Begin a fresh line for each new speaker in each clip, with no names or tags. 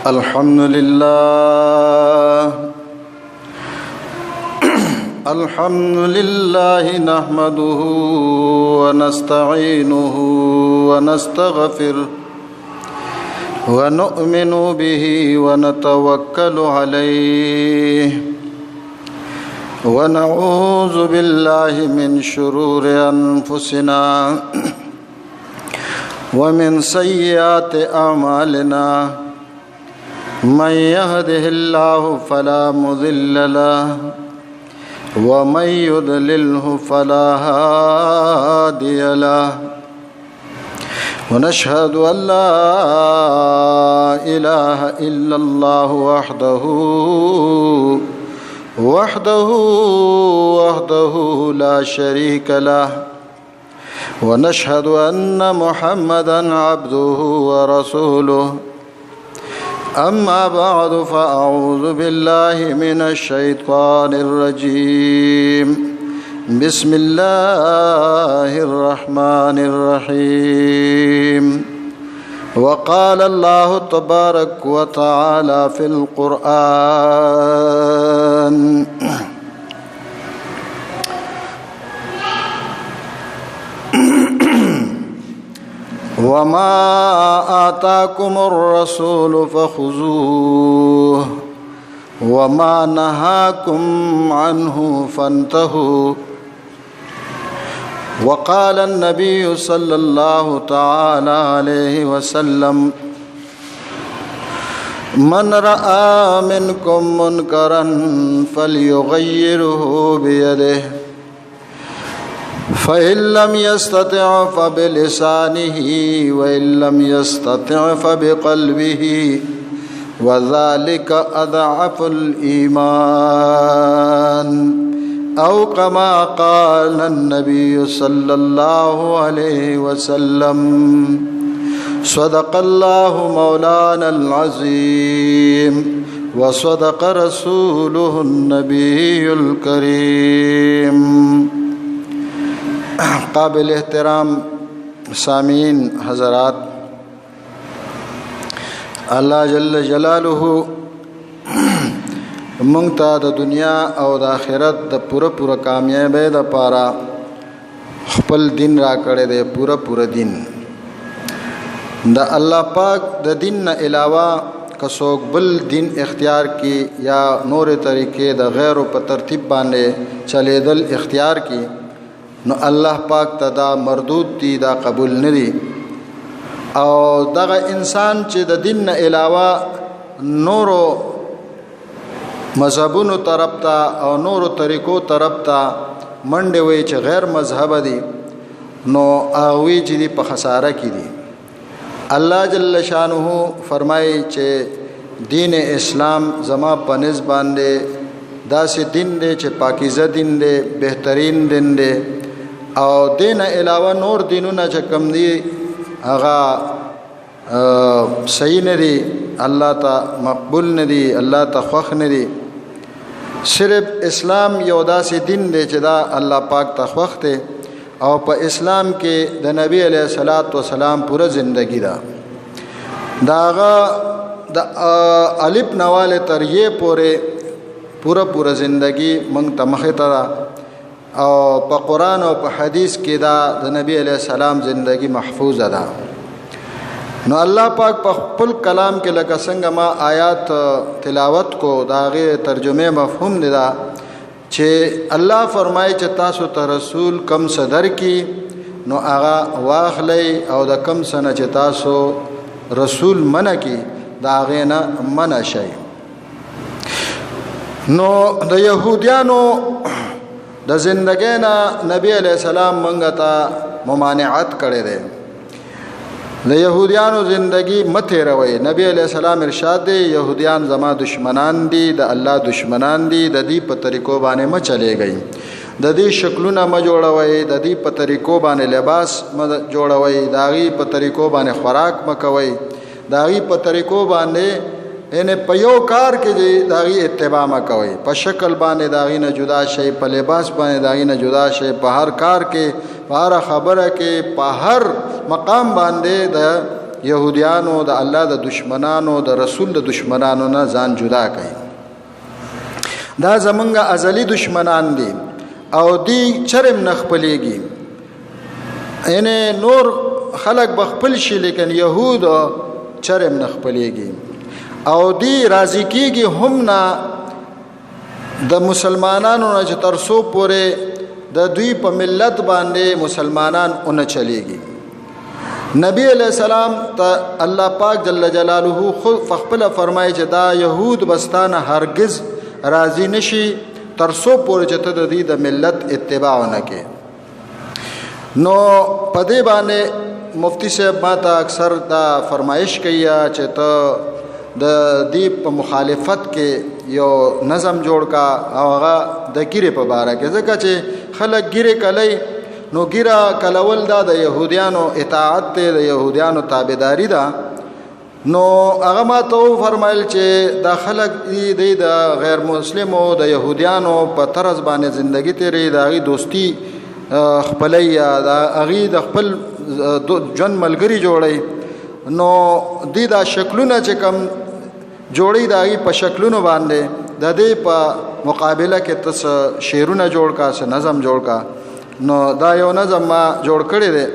الحمد لله الحمد لله نحمده ونستعينه ونستغفره ونؤمن به ونتوكل عليه ونعوذ بالله من شرور أنفسنا ومن سيئات أعمالنا من يهده الله فلا مضل له ومن يضلله فلا هادي له ونشهد أن لا إله إلا الله وحده لا شريك له ونشهد أن محمدا عبده ورسوله أما بعد فأعوذ بالله من الشيطان الرجيم بسم الله الرحمن الرحيم وقال الله تبارك وتعالى في القرآن وما آتاكم الرسول فخذوه وما نهاكم عنه فانتهوا وقال النبي صلى الله تعالى عليه وسلم من رأى منكم منكرا فليغيره بيده فإن لم يستطع فبلسانه وإن لم يستطع فبقلبه وذلك أضعف الإيمان أو كما قال النبي صلى الله عليه وسلم صدق الله مولانا العظيم وصدق رسوله النبي الكريم قابل احترام سامعین حضرات، الله جل جلاله مونږ ته د دنیا او د آخرت د پوره کامیابی د پاره خپل دین را کړی دی. پوره دین د الله پاک د دین نه علاوه که څوک بل دین اختیار کی یا نور طریقې د غیرو په ترتیب باندې چلیدل اختیار کی نو الله پاک ته دا مردود دی، دا قبول ندی. او دغه انسان چې د دین نه علاوه نورو مذهبونو طرف ته او نورو طریقو طرف ته منډې وي چې غیر مذهب دي، نو هغوی چې دي په خساره کې دي. الله جل شانه فرمایي چې دین اسلام زما په نسبت باندې داسې دین دی چې پاکیزه دین دی، بهترین دین دی. او دین علاوه نور دینونه چې کم دي هغه صحیح نه دي، الله ته مقبول نه دي، الله ته خوښ نه دي. صرف اسلام یو داسې دین دی چې دا الله پاک ته خوښ دی او په اسلام کې د نبی علیه الصلاۃ والسلام پوره زندگی ده. دا هغه د الف نواله تر یې پورې پوره زندگی مونږ ته مخې ته ده. او په قرآن او په حدیث کې دا د نبی علیہ السلام زندگی محفوظ ده. نو الله پاک په خپل کلام کې لکه څنګه ما آیات تلاوت کو دا غي ترجمه مفهوم دی دا چې الله فرمایي چې تاسو ته رسول کم صدر کی نو هغه واخلي او د کم سنه چې تاسو رسول منه کی دا غي نه منه شي. نو د يهوديانو د زندګۍ نه نبی علیہ السلام منګه ته ممانعت کړی دی. د يهوديانو زندگی مته روي. نبی علیہ السلام ارشاد دی يهوديان زما دشمنان دي، د الله دشمنان دي، د دې په طریقو باندې ما چلےږي، د دې شکلونه ما جوړوي، د دې په طریقو باندې لباس ما جوړوي، د هغې په طریقو باندې خوراک ما کوي، د هغې په طریقو باندې ان په یو کار کې داغي اتباع ما کوي، په شکل باندې داغي نه جدا شي، په لباس باندې داغي نه جدا شي، په هر کار کې، په هر خبره کې، په هر مقام باندې د يهوديانو د الله د دشمنانو د رسول د دشمنانو نه ځان جدا کړي. دا زمونږ ازلی دشمنان دي او دی چرم نه خپلېږي. یعنی نور خلق بخپل شي لیکن یهود چرم نه خپلېږي او دی راضي کېږي هم نه د مسلمانانو نه چې تر څو پورې د دوی په ملت باندې مسلمانان اون چلیږي. نبی علیہ السلام ته الله پاک جل جلاله خپل فرمایي چې دا يهود بستانه هرگز راضي نشي تر څو پورې چې ته د دې د ملت اتباع نه کې. نو په دې باندې مفتی صاحب ماته اکثر دا فرمایش کوي چې ته د دې په مخالفت کې یو نظم جوړ کا او هغه د ګیره په باره کې، ځکه چې خلک ګیره کلی نو ګیره کلول دا د يهوديانو اطاعت ته د يهوديانو تابعداري ده. نو هغه ما ته فرمایل چې دا خلک دې د غیر مسلمو د يهوديانو په طرز باندې ژوندۍ تیري داغي دوستی خپلې یا هغه د خپل جن ملګری جوړي. نو دې دا شکلونه چې کم جوړي داغي په شکلونو باندې د دې په مقابله کې تس شعرونه جوړ کا س نظم جوړ کا. نو دا یو نظم ما جوړ کړی دی.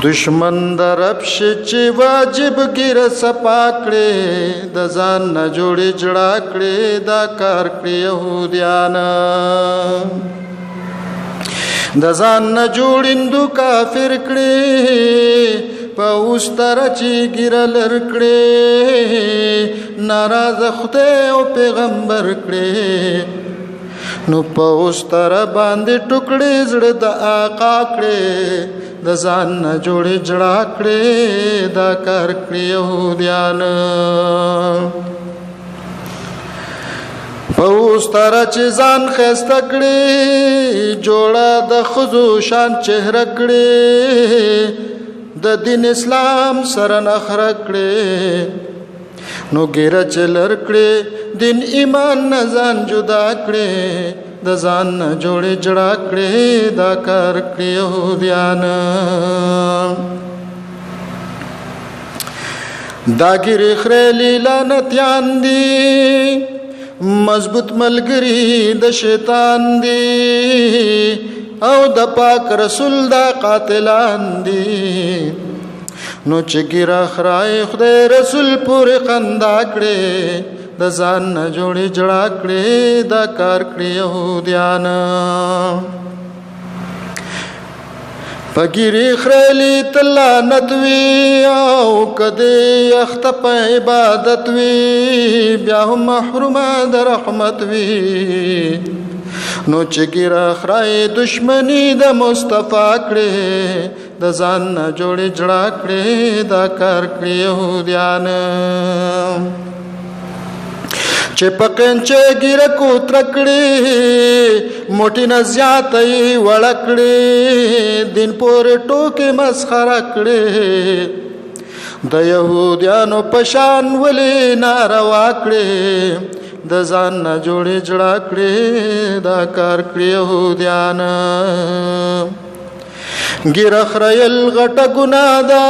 دشمن درب شي چې واجب ګیر سپاکړي د ځان نه جوړي جړا کړي دا کار کړی يهوديان د ځان نه جوړیندو کافر کړي په اوستر چې ګیر لر کړي ناراض خدای او پیغمبر کړي نو په اوستر باندې ټوکړي زړه د آقا کړي د ځان نه جوړې جړا کړې دا کار کړی يهوديان په اوستر چې ځان خسته کړي جوړه د خزو شان چهره کړي د دین اسلام سره نخره کړي نو ګیره چلر کړي دین ایمان نه ځان جدا کړي د ځان نه جوړې جړا کړې دا کار کړی يهوديان دا ګیرې خړلې لعنتيان دي مضبوط ملګری د شیطان دي او د پاک رسول دا قاتلان دي نو چې ګیره خړای خدای رسول پورې خندا کړې د ځان نه جوړې جړا کړې دا کار کړی يهوديان پګيري خړلې تلانت وی او کده اخت په عبادت وی بیا هم محرومه د رحمت وی نو چې ګیره خړای دشمنی د مصطفی کړې د ځان نه جوړې جړا کړې دا کار کړی يهوديان چې پکنچه ګیره کو ترکړې موټی نه زیاتې وړکړې دین پور ټوکې مسخره کړې د يهوديانو پشان ولې ناروا کړې د ځان نه جوړې جړا کړې دا کار کړی يهوديان ګیره خړیل غټه ګناه ده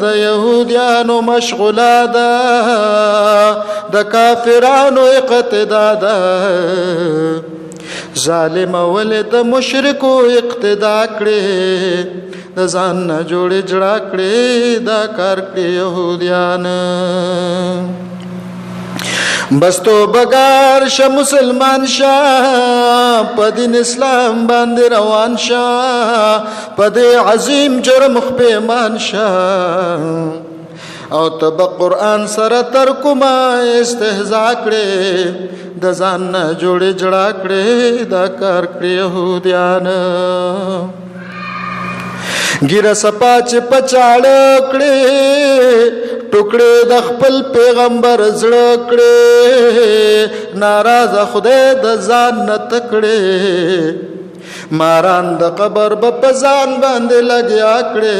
د يهوديانو مشغوله ده د کافرانو اقتدا ده ظالم ولې د مشرکو اقتدا کړي د ځان نه جوړې جړا کړې دا کار کړی يهوديان بس تو بگار شه مسلمان شاه په دین اسلام باندې روان شاه په دې عظیم جرم خپېمان شاه او تب قرآن سره تر کومه استهزاء کړې د ځان نه جوړې جړا کړې دا کار کړی يهوديان ګیره سپا چې پچاړه کړې ټوکړې د خپل پیغمبر زړه کړې ناراض خدای د ځان نه تکړې ماران د قبر په ځان باندې لګیا کړې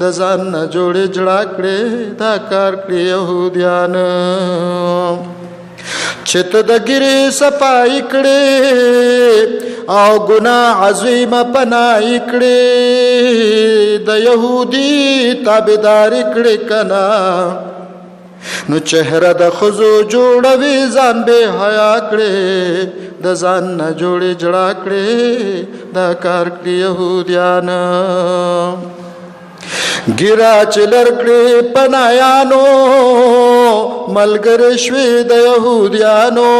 د ځان نه جوړې جړا کړې دا کار کړی يهوديان چې ته د ګیرې صفای کړې او ګناه عظیم پناه کړې د يهودي تابعدار کړې کنا نو چهره د خزو جوړوي ځان به حیا کړې د ځان نه جوړې جړا کړې دا کار کړی يهوديان ګیرا چلر کړې پنایانو ملګری شوي د يهوديانو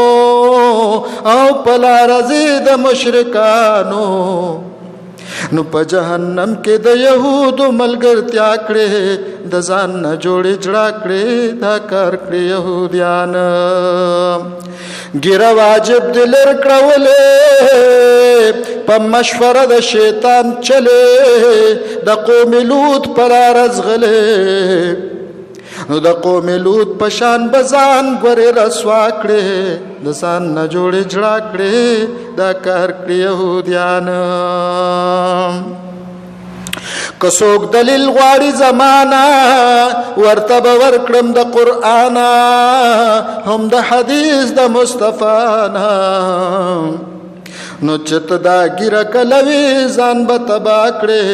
او پلا رزي د مشرکانو نو په جهنم کې د يهودو ملګرتیا کړې د ځان نه جوړې جړا کړې دا کار کړی يهوديان ګیره واجب دلر کړولې په مشوره د شیطان چلے د قوم لوط پر رزغلې نو د قوم لوط پشان بزان ګورې رسوا کړې د ځان نه جوړې جړا کړې دا کار کړی يهوديان کڅوک دلیل غواړي زمانہ ورته به ورکړم د قرآن هم د حدیث د مصطفی نو چت دا ګیره کلوي ځان به تبا کړې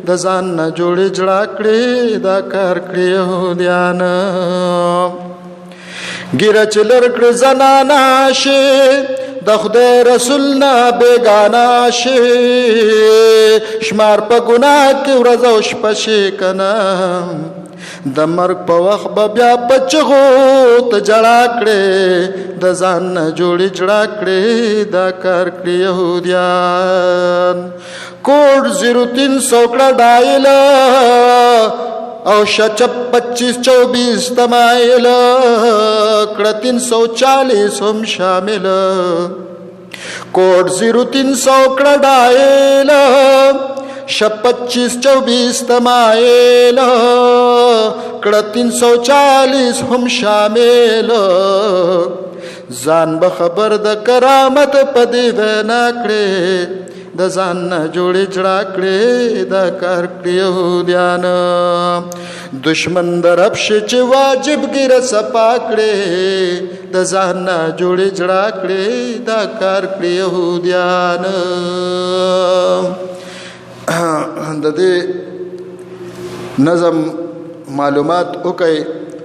د ځان نه جوړې جړا کړې دا کار کړی يهوديان ګیره چې لر کړ زنانا شي د خدای رسول نه بیگانا شي شمار په ګناه کې ورځ او شپه شي کنه د مرګ په وخت به بیا بچغو ته جړا کړې د ځان نه جوړې جړا کړې دا کار کړی يهوديان کوډ 0300 کړه ډایل او شچپ 2524 تمایل کړه 340 هم شامل کوډ 0300 کړه ډایل شپ 2524 تمایل کړه 340 هم شامل ځان به خبر د کرامت پدې وینا کړې د ځان نه جوړې جړا کړې دا کار کړی يهوديان دشمن درب شي چې واجب ګیره صفا کړې د ځان نه جوړې جړا کړې دا کار کړی يهوديان د دې نظم معلومات وکي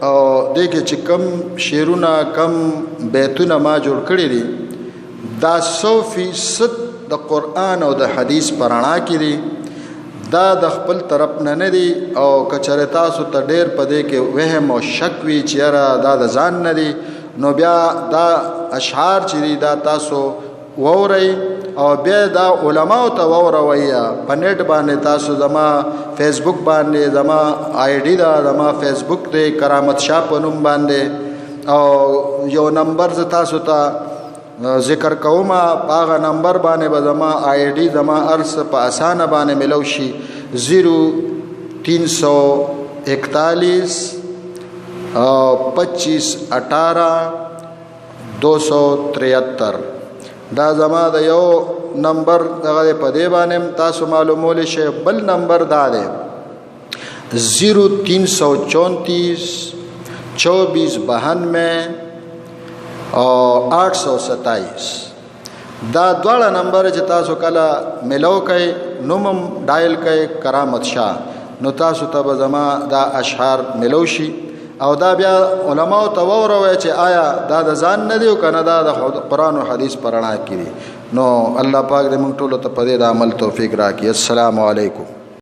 او دغه چې کم شعرونه کم بیتونه ما جوړ کړی دي دا 100% د قرآن او د حدیث پرانا کې دي دا د خپل طرف نه دي او کچره تاسو ته ډېر پدې کې وهم او شک وی چیرې دا د ځان نه دي نو بیا دا اشعار چې دي دا تاسو ووري او بیا دا علماء ته ووروي په نت باندې تاسو زما فیسبوک باندې زما آی ډی دا زما فیسبوک دی کرامت شاه په نوم باندې او یو نمبر ز تاسو ته ذکر کوما پاغه نمبر باندې به زما آی ډی زما ارس په اسانه باندې ملو شي 0341 25 18 273 دا زما د یو نمبر دغه په دی باندې تاسو معلومول شي بل نمبر دا دی 0334 24 92 او 827 دا دواړه نمبر چې تاسو کله ملو کوي نومم ډایل کوي کرامت شاه نو تاسو ته به زما دا اشعار ملو شي او دا بیا علماء ته ووروي چې آیا دا د ځان نه دی او کنه دا د قرآن او حدیث پرانا کړي نو الله پاک دې موږ ټول ته په دې د عمل توفیق راکړي. السلام علیکم.